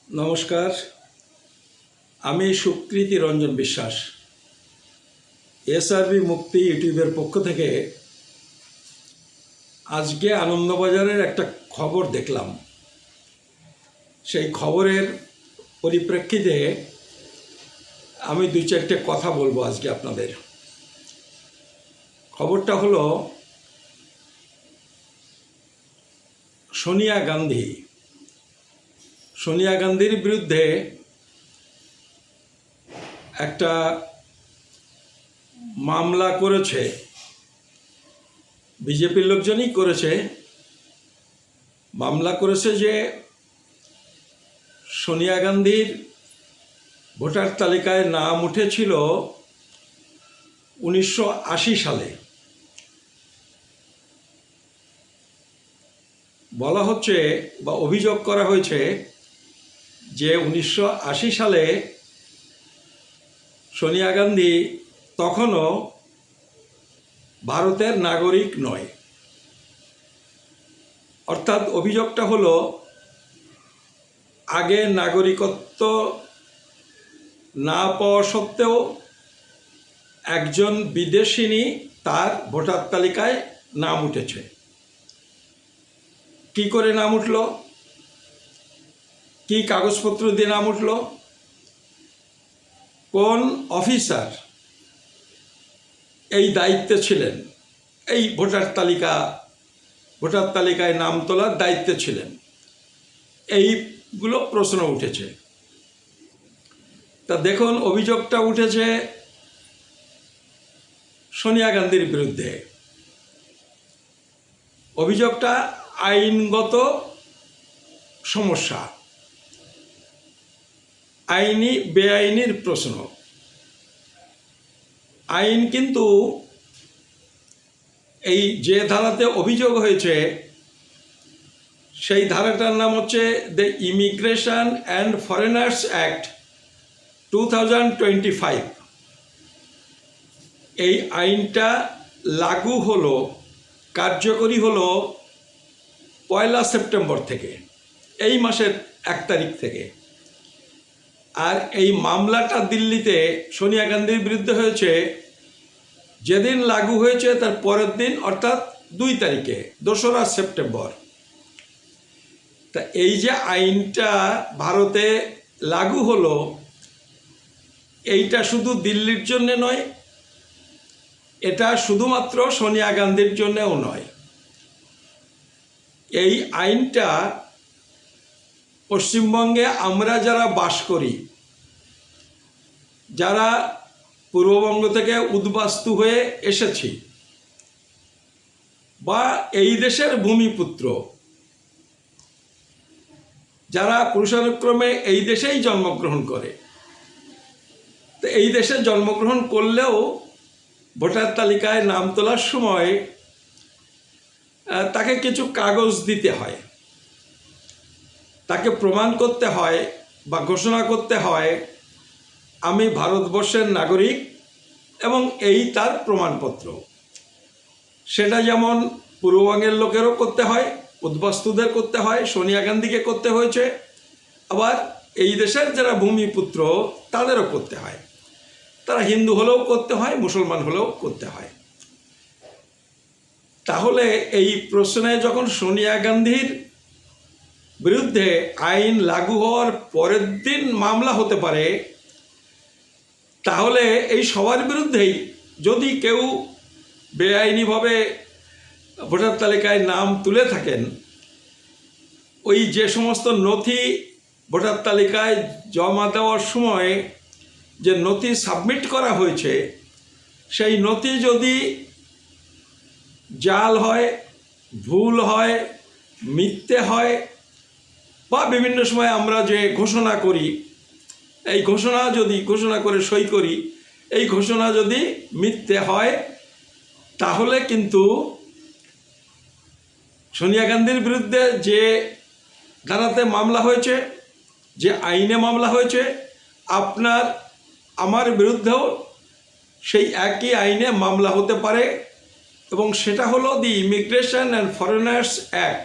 নমস্কার, আমি সুকৃতি রঞ্জন বিশ্বাস। এসআরবি মুক্তি ইউটিউবের পক্ষ থেকে আজকে আনন্দবাজারের একটা খবর দেখলাম। সেই খবরের পরিপ্রেক্ষিতে আমি দুই চারটে কথা বলবো আজকে আপনাদের। খবরটা হলো সোনিয়া গান্ধীর বিরুদ্ধে একটা মামলা করেছে, বিজেপির লোকজনই করেছে। মামলা করেছে যে সোনিয়া গান্ধীর ভোটার তালিকায় নাম উঠেছিল 1980 সালে। বলা হচ্ছে বা অভিযোগ করা হয়েছে যে 1980 সালে সোনিয়া গান্ধী তখনও ভারতের নাগরিক নয়। অর্থাৎ অভিযোগটা হলো আগে নাগরিকত্ব না পাওয়া সত্ত্বেও একজন বিদেশিনী তার ভোটার তালিকায় নাম উঠেছে। কি করে নাম উঠল, কি কাগজপত্র দিয়ে নাম উঠল, কোন অফিসার এই দায়িত্বে ছিলেন, এই ভোটার তালিকায় নাম তোলার দায়িত্বে ছিলেন, এইগুলো প্রশ্ন উঠেছে। তা দেখুন, অভিযোগটা উঠেছে সোনিয়া গান্ধীর বিরুদ্ধে। অভিযোগটা আইনগত সমস্যা, আইনি বেআইনির প্রশ্ন। আইন কিন্তু এই যে ধারাতে অভিযোগ হয়েছে সেই ধারাটার নাম হচ্ছে the immigration and foreigners act 2025। এই আইনটা লাগু হলো, কার্যকরী হলো 1 সেপ্টেম্বর থেকে, এই মাসের 1 তারিখ থেকে। আর এই মামলাটা দিল্লিতে সোনিয়া গান্ধীর বিরুদ্ধে হয়েছে যেদিন লাগু হয়েছে তার পরের দিন, অর্থাৎ 2 তারিখে, 2রা সেপ্টেম্বর। তা এই যে আইনটা ভারতে লাগু হলো, এইটা শুধু দিল্লির জন্যে নয়, এটা শুধুমাত্র সোনিয়া গান্ধীর জন্যেও নয়। এই আইনটা পশ্চিমবঙ্গে আমরা যারা বাস করি, যারা পূর্ববঙ্গ থেকে উদ্বাস্তু হয়ে এসেছি বা এই দেশের ভূমিপুত্র, যারা পুরুষানুক্রমে এই দেশেই জন্মগ্রহণ করে, তো এই দেশে জন্মগ্রহণ করলেও ভোটার তালিকায় নাম তোলার সময় তাকে কিছু কাগজ দিতে হয়, তাকে প্রমাণ করতে হয় বা ঘোষণা করতে হয় আমি ভারতবর্ষের নাগরিক এবং এই তার প্রমাণপত্র। সেটা যেমন পূর্ববঙ্গের লোকেরও করতে হয়, উদ্বাস্তুদের করতে হয়, সোনিয়া গান্ধীকে করতে হয়েছে, আবার এই দেশের যারা ভূমিপুত্র তাদেরও করতে হয়। তারা হিন্দু হলেও করতে হয়, মুসলমান হলেও করতে হয়। তাহলে এই প্রশ্নে যখন সোনিয়া গান্ধীর বিরুদ্ধে আইন লাগু হওয়ার পরের দিন মামলা হতে পারে, তাহলে এই সবার বিরুদ্ধেই যদি কেউ বেআইনিভাবে ভোটার তালিকায় নাম তুলে থাকেন, ওই যে সমস্ত নথি ভোটার তালিকায় জমা দেওয়ার সময় যে নথি সাবমিট করা হয়েছে, সেই নথি যদি জাল হয়, ভুল হয়, মিথ্যে হয়, বা বিভিন্ন সময় আমরা যে ঘোষণা করি, এই ঘোষণা করে সই করি, এই ঘোষণা যদি মিথ্যে হয়, তাহলে কিন্তু সোনিয়া গান্ধীর বিরুদ্ধে যে ধারাতে মামলা হয়েছে, যে আইনে মামলা হয়েছে, আপনার আমার বিরুদ্ধেও সেই একই আইনে মামলা হতে পারে। এবং সেটা হলো the immigration and foreigners act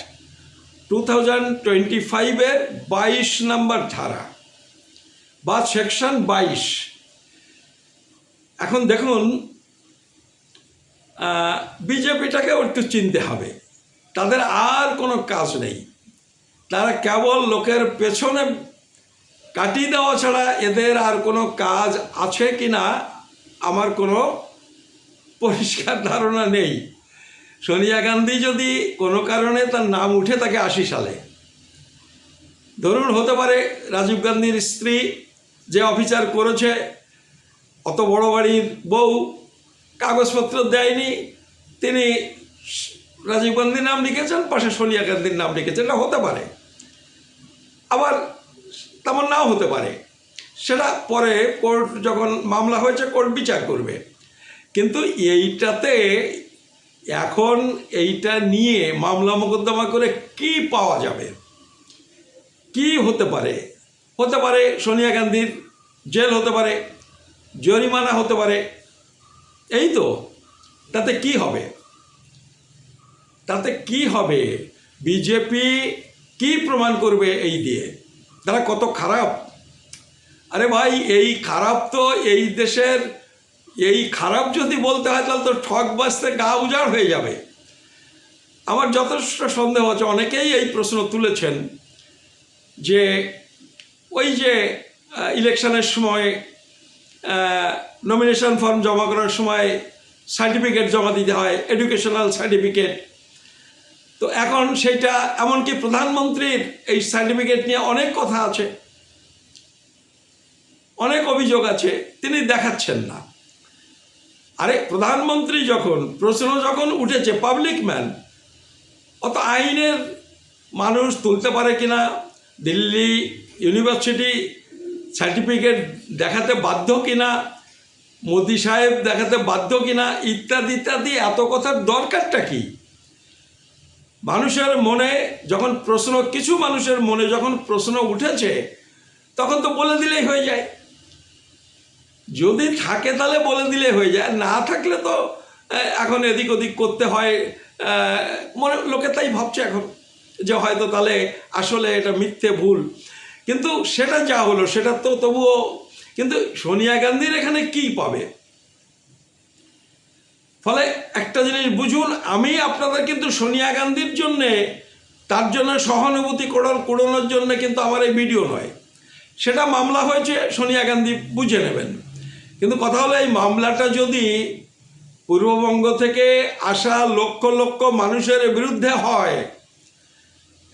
2025-এর 22 নম্বর ধারা বা সেকশন 22। এখন দেখুন, বিজেপিটাকেও একটু চিনতে হবে। তাদের আর কোনো কাজ নেই, তারা কেবল লোকের পেছনে কাটিয়ে দেওয়া ছাড়া এদের আর কোনো কাজ আছে কি না আমার কোনো পরিষ্কার ধারণা নেই। সোনিয়া গান্ধী যদি কোনো কারণে তার নাম উঠে থাকে 80 সালে, ধরুন হতে পারে রাজীব গান্ধীর স্ত্রী যে অফিসার করেছে, অত বড় বাড়ির বউ, কাগজপত্র দেয়নি, তিনি রাজীব গান্ধীর নাম লিখেছেন, পাশে সোনিয়া গান্ধীর নাম লিখেছেন, এটা হতে পারে। আবার তেমন নাও হতে পারে, সেটা পরে কোর্ট যখন মামলা হয়েছে কোর্ট বিচার করবে। কিন্তু এইটাতে এখন এইটা নিয়ে মামলা মোকদ্দমা করে কি পাওয়া যাবে, কি হতে পারে? হতে পারে সোনিয়া গান্ধীর জেল হতে পারে, জরিমানা হতে পারে, এই তো। তাতে কি হবে? তাতে কি হবে? বিজেপি কি প্রমাণ করবে এই দিয়ে তারা কত খারাপ? আরে ভাই, এই খারাপ তো এই দেশের, এই খারাপ যদি বলতে হয় তাহলে তো ঠক বাজতে গা উজাড় হয়ে যাবে। আমার যথেষ্ট সন্দেহ আছে, অনেকেই এই প্রশ্ন তুলেছেন যে ওই যে ইলেকশনের সময় নমিনেশন ফর্ম জমা করার সময় সার্টিফিকেট জমা দিতে হয়, এডুকেশনাল সার্টিফিকেট। তো এখন সেইটা, এমনকি প্রধানমন্ত্রীর এই সার্টিফিকেট নিয়ে অনেক কথা আছে, অনেক অভিযোগ আছে, তিনি দেখাচ্ছেন না। আরে প্রধানমন্ত্রী যখন, প্রশ্ন যখন উঠেছে, পাবলিক ম্যান, অত আইনের মানুষ তুলতে পারে কিনা, দিল্লি ইউনিভার্সিটি সার্টিফিকেট দেখাতে বাধ্য কিনা, মোদি সাহেব দেখাতে বাধ্য কিনা, ইত্যাদি ইত্যাদি, এত কথার দরকারটা কি? মানুষের মনে যখন প্রশ্ন, কিছু মানুষের মনে যখন প্রশ্ন উঠেছে তখন তো বলে দিলেই হয়ে যায়। যদি থাকে তাহলে বলে দিলে হয়ে যায়, না থাকলে তো এখন এদিক ওদিক করতে হয়। মনে লোকে তাই ভাবছে এখন যে হয়তো তাহলে আসলে এটা মিথ্যে, ভুল। কিন্তু সেটা যা হলো সেটা তো তবুও, কিন্তু সোনিয়া গান্ধীর এখানে কি পাবে? ফলে একটা জিনিস বুঝুন, আমি আপনাদের কিন্তু সোনিয়া গান্ধীর জন্যে, তার জন্য সহানুভূতি কুড়ানোর জন্য কিন্তু আমার এই ভিডিও নয়। সেটা মামলা হয়েছে, সোনিয়া গান্ধী বুঝে নেবেন। কিন্তু কথা হলো, এই মামলাটা যদি পূর্ববঙ্গ থেকে আসা লক্ষ লক্ষ মানুষের বিরুদ্ধে হয়,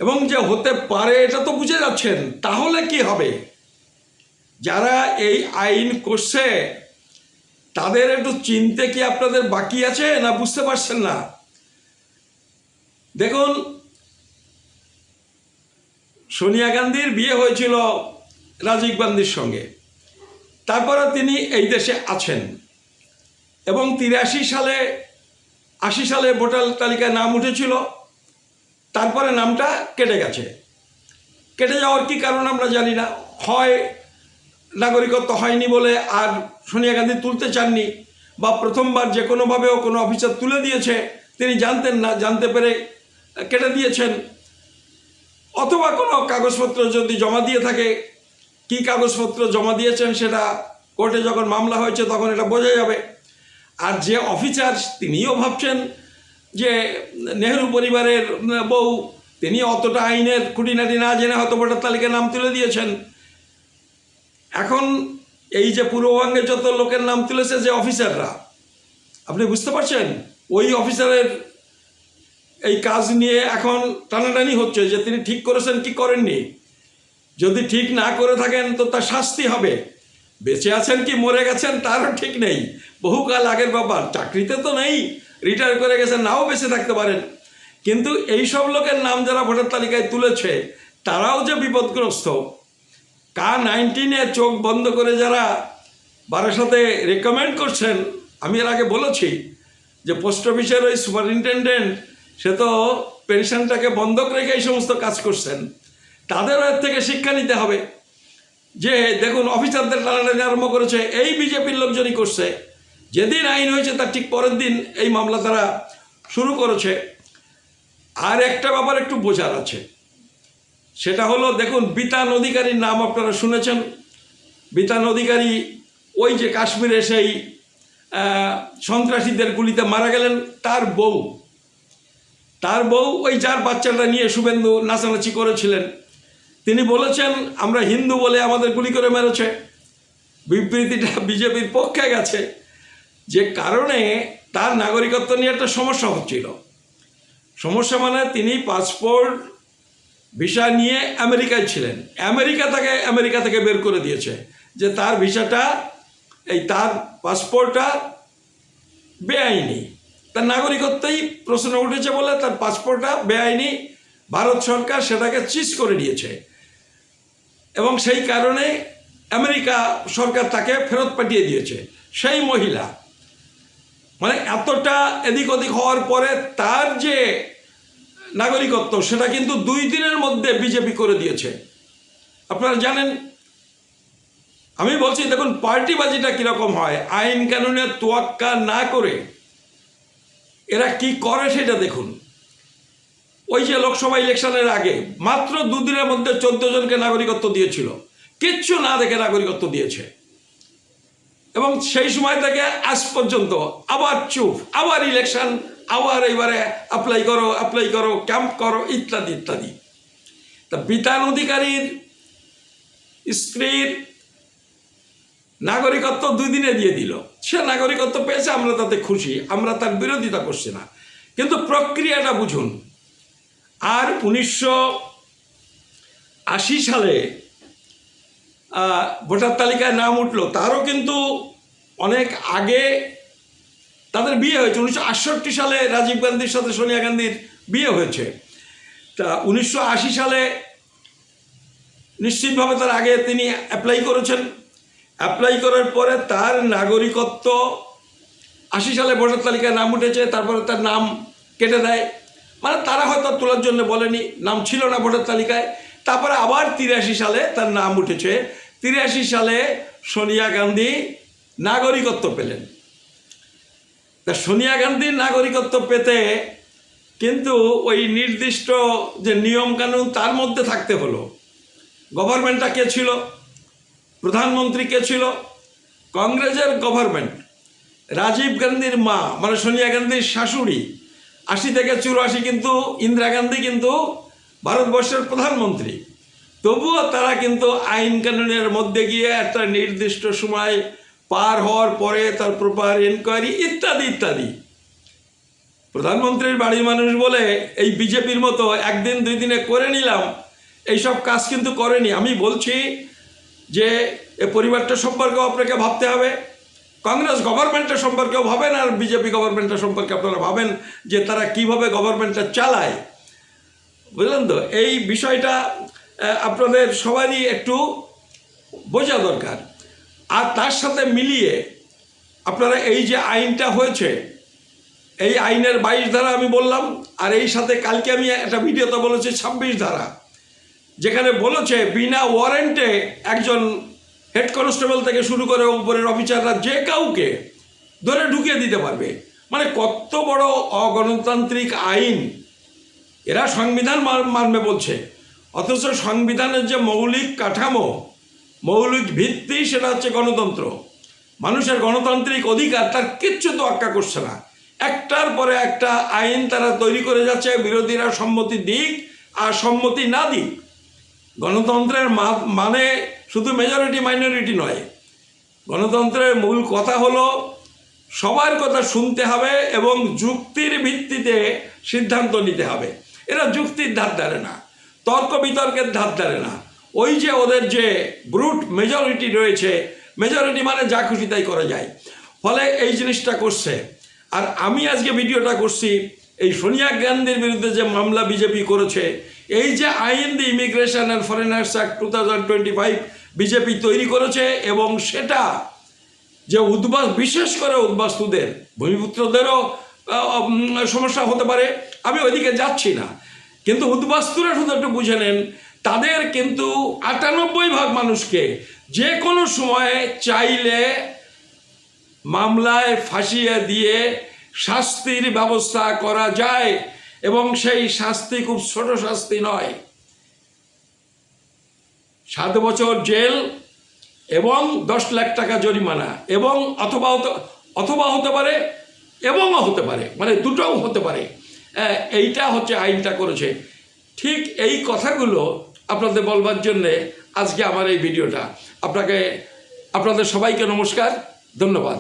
এবং যে হতে পারে এটা তো বুঝে যাচ্ছেন, তাহলে কি হবে? যারা এই আইন করছে তাদের একটু চিনতে কি আপনাদের বাকি আছে, না বুঝতে পারছেন না? দেখুন, সোনিয়া গান্ধীর বিয়ে হয়েছিল রাজীব গান্ধীর সঙ্গে, তারপরে তিনি এই দেশে আছেন, এবং 83 সালে 80 সালে ভোটার তালিকায় নাম উঠেছিল, তারপরে নামটা কেটে গেছে। কেটে যাওয়ার কি কারণ আমরা জানি না, হয় নাগরিকত্ব হয়নি বলে আর সোনিয়া গান্ধী তুলতে চাননি, বা প্রথমবার যে কোনোভাবেও কোনো অফিসার তুলে দিয়েছে, তিনি জানতেন না, জানতে পেরে কেটে দিয়েছেন, অথবা কোনো কাগজপত্র যদি জমা দিয়ে থাকে, কি কাগজপত্র জমা দিয়েছেন সেটা কোর্টে যখন মামলা হয়েছে তখন এটা বোঝা যাবে। আর যে অফিসার, তিনিও ভাবছেন যে নেহরু পরিবারের বউ, তিনি অতটা আইনের খুঁটিনাটি না জেনে হয়তো ভোটার তালিকায় নাম তুলে দিয়েছেন। এখন এই যে পূর্ববঙ্গে যত লোকের নাম তুলেছে যে অফিসাররা, আপনি বুঝতে পারছেন, ওই অফিসারের এই কাজ নিয়ে এখন টানাটানি হচ্ছে যে তিনি ঠিক করেছেন কি করেননি। যদি ঠিক না করে থাকেন তো তার শাস্তি হবে। বেঁচে আছেন কি মরে গেছেন তারও ঠিক নেই, বহুকাল আগের ব্যাপার, চাকরিতে তো নেই, রিটায়ার করে গেছেন, নাও বেঁচে থাকতে পারেন। কিন্তু এই সব লোকের নাম যারা ভোটার তালিকায় তুলেছে তারাও যে বিপদগ্রস্ত। K-19 চোখ বন্ধ করে যারা বারাসাতে রেকমেন্ড করছেন, আমি এর আগে বলেছি যে পোস্ট অফিসের ওই সুপারিনটেন্ডেন্ট, সে তো পেনশনটাকে বন্ধক রেখে এই সমস্ত কাজ করছেন, তাদেরও এর থেকে শিক্ষা নিতে হবে। যে দেখুন, অফিসারদের টানাটানি আরম্ভ করেছে এই বিজেপির লোকজনই করছে। যেদিন আইন হয়েছে তার ঠিক পরের দিন এই মামলা তারা শুরু করেছে। আর একটা ব্যাপার একটু বোঝার আছে, সেটা হলো, দেখুন, বিতান অধিকারীর নাম আপনারা শুনেছেন। বিতান অধিকারী ওই যে কাশ্মীরে সেই সন্ত্রাসীদের গুলিতে মারা গেলেন, তার বউ ওই যার বাচ্চাটা নিয়ে শুভেন্দু নাচানাচি করেছিলেন, তিনি বলেছেন আমরা হিন্দু বলে আমাদের গুলি করে মেরেছে। বিবৃতিটা বিজেপির পক্ষে গেছে, যে কারণে তার নাগরিকত্ব নিয়ে একটা সমস্যা হচ্ছিল। সমস্যা মানে তিনি পাসপোর্ট ভিসা নিয়ে আমেরিকায় ছিলেন, আমেরিকা থেকে বের করে দিয়েছে যে তার ভিসাটা, তার পাসপোর্টটা বেআইনি। তার নাগরিকত্বই প্রশ্ন উঠেছে বলে তার পাসপোর্টটা বেআইনি, ভারত সরকার সেটাকে চিজ করে দিয়েছে, এবং সেই কারণে আমেরিকা সরকার তাকে ফেরত পাঠিয়ে দিয়েছে। সেই মহিলা মানে এতটা এদিক ওদিক হওয়ার পরে তার যে নাগরিকত্ব সেটা কিন্তু 2 দিনের মধ্যে বিজেপি করে দিয়েছে। আপনারা জানেন, আমি বলছি দেখুন পার্টিবাজিটা কীরকম হয়, আইন কানুনের তোয়াক্কা না করে এরা কি করে সেটা দেখুন। ওই যে লোকসভা ইলেকশনের আগে মাত্র 2 দিনের মধ্যে 14 জনকে নাগরিকত্ব দিয়েছিল, কিচ্ছু না দেখে নাগরিকত্ব দিয়েছে, এবং সেই সময় থেকে আজ পর্যন্ত আবার চুপ, আবার ইলেকশন, আবার এবারে অ্যাপ্লাই করো, ক্যাম্প করো, ইত্যাদি ইত্যাদি। তা বিতান অধিকারীর স্ত্রীর নাগরিকত্ব 2 দিনে দিয়ে দিল, সে নাগরিকত্ব পেয়েছে, আমরা তাতে খুশি, আমরা তার বিরোধিতা করছি না, কিন্তু প্রক্রিয়াটা বুঝুন। আর 1980 সালে ভোটার তালিকায় নাম উঠলো, তারও কিন্তু অনেক আগে তাদের বিয়ে হয়েছে। 1968 সালে রাজীব গান্ধীর সাথে সোনিয়া গান্ধীর বিয়ে হয়েছে। তা 1980 সালে নিশ্চিতভাবে তার আগে তিনি অ্যাপ্লাই করেছেন। অ্যাপ্লাই করার পরে তার নাগরিকত্ব 80 সালে ভোটার তালিকায় নাম উঠেছে, তারপরে তার নাম কেটে দেয়, মানে তারা হয়তো তোলার জন্য বলেনি, নাম ছিল না ভোটার তালিকায়। তারপরে আবার 83 সালে তার নাম উঠেছে। 83 সালে সোনিয়া গান্ধী নাগরিকত্ব পেলেন। তা সোনিয়া গান্ধীর নাগরিকত্ব পেতে কিন্তু ওই নির্দিষ্ট যে নিয়মকানুন তার মধ্যে থাকতে হলো। গভর্নমেন্টটা কে ছিল, প্রধানমন্ত্রী কে ছিল, কংগ্রেসের গভর্নমেন্ট। রাজীব গান্ধীর মা মানে সোনিয়া গান্ধীর শাশুড়ি 80 থেকে 84, কিন্তু ইন্দিরা গান্ধী কিন্তু ভারতবর্ষের প্রধানমন্ত্রী। তবুও তারা কিন্তু আইন কানুনের মধ্যে গিয়ে একটা নির্দিষ্ট সময় পার হওয়ার পরে তার প্রপার এনকোয়ারি ইত্যাদি ইত্যাদি। প্রধানমন্ত্রীর বাড়ির মানুষ বলে এই বিজেপির মতো 1 দিন 2 দিনে করে নিলাম এইসব কাজ কিন্তু করেনি। আমি বলছি যে এ পরিবারটা সম্পর্কেও আপনাকে ভাবতে হবে, কংগ্রেস গভর্নমেন্টের সম্পর্কেও ভাবেন, আর বিজেপি গভর্নমেন্টের সম্পর্কে আপনারা ভাবেন যে তারা কিভাবে গভর্নমেন্টটা চালায়, বুঝলেন তো? এই বিষয়টা আপনাদের সবারই একটু বোঝা দরকার। আর তার সাথে মিলিয়ে আপনারা এই যে আইনটা হয়েছে, এই আইনের 22 ধারা আমি বললাম, আর এই সাথে কালকে আমি একটা ভিডিওতে বলেছি 26 ধারা, যেখানে বলেছে বিনা ওয়ারেন্টে একজন হেড কনস্টেবল থেকে শুরু করে উপরের অফিসাররা যে কাউকে ধরে ঢুকিয়ে দিতে পারবে। মানে কত বড় অগণতান্ত্রিক আইন! এরা সংবিধান মানবে বলছে, অথচ সংবিধানের যে মৌলিক কাঠামো, মৌলিক ভিত্তি, সেটা হচ্ছে গণতন্ত্র, মানুষের গণতান্ত্রিক অধিকার, তার কিচ্ছু তোয়াক্কা করছে না। একটার পরে একটা আইন তারা তৈরি করে যাচ্ছে, বিরোধীরা সম্মতি দিক আর সম্মতি না দিক। গণতন্ত্রের মানে শুধু মেজরিটি মাইনরিটি নয়, গণতন্ত্রের মূল কথা হলো সবার কথা শুনতে হবে এবং যুক্তির ভিত্তিতে সিদ্ধান্ত নিতে হবে। এরা যুক্তির ধার ধারে না, তর্ক বিতর্কের ধার ধারে না। ওই যে ওদের যে ব্রুট মেজরিটি রয়েছে, মেজরিটি মানে যা খুশি তাই করা যায়, ফলে এই জিনিসটা করছে। আর আমি আজকে ভিডিওটা করছি এই সোনিয়া গান্ধীর বিরুদ্ধে যে মামলা বিজেপি করেছে, এই যে আইন দি immigration and foreigners act 2025 BJP তৈরি করেছে, এবং সেটা যে বিশেষ করে উদ্বাস্তুদের, ভূমিপুত্রদেরও সমস্যা হতে পারে, আমি ওইদিকে যাচ্ছি না, কিন্তু উদ্বাস্তুরা শুধু একটু বুঝে নেন, তাদের কিন্তু 98% মানুষকে যে কোনো সময়ে চাইলে মামলায় ফাঁসিয়ে দিয়ে শাস্তির ব্যবস্থা করা যায়, এবং সেই শাস্তি খুব ছোট শাস্তি নয়। 7 বছর জেল এবং 10 লাখ টাকা জরিমানা এবং অথবা হতে পারে এবংও হতে পারে, মানে দুটোও হতে পারে। এইটা হচ্ছে আইনটা করেছে। ঠিক এই কথাগুলো আপনাদের বলবার জন্যে আজকে আমার এই ভিডিওটা। আপনাদের সবাইকে নমস্কার, ধন্যবাদ।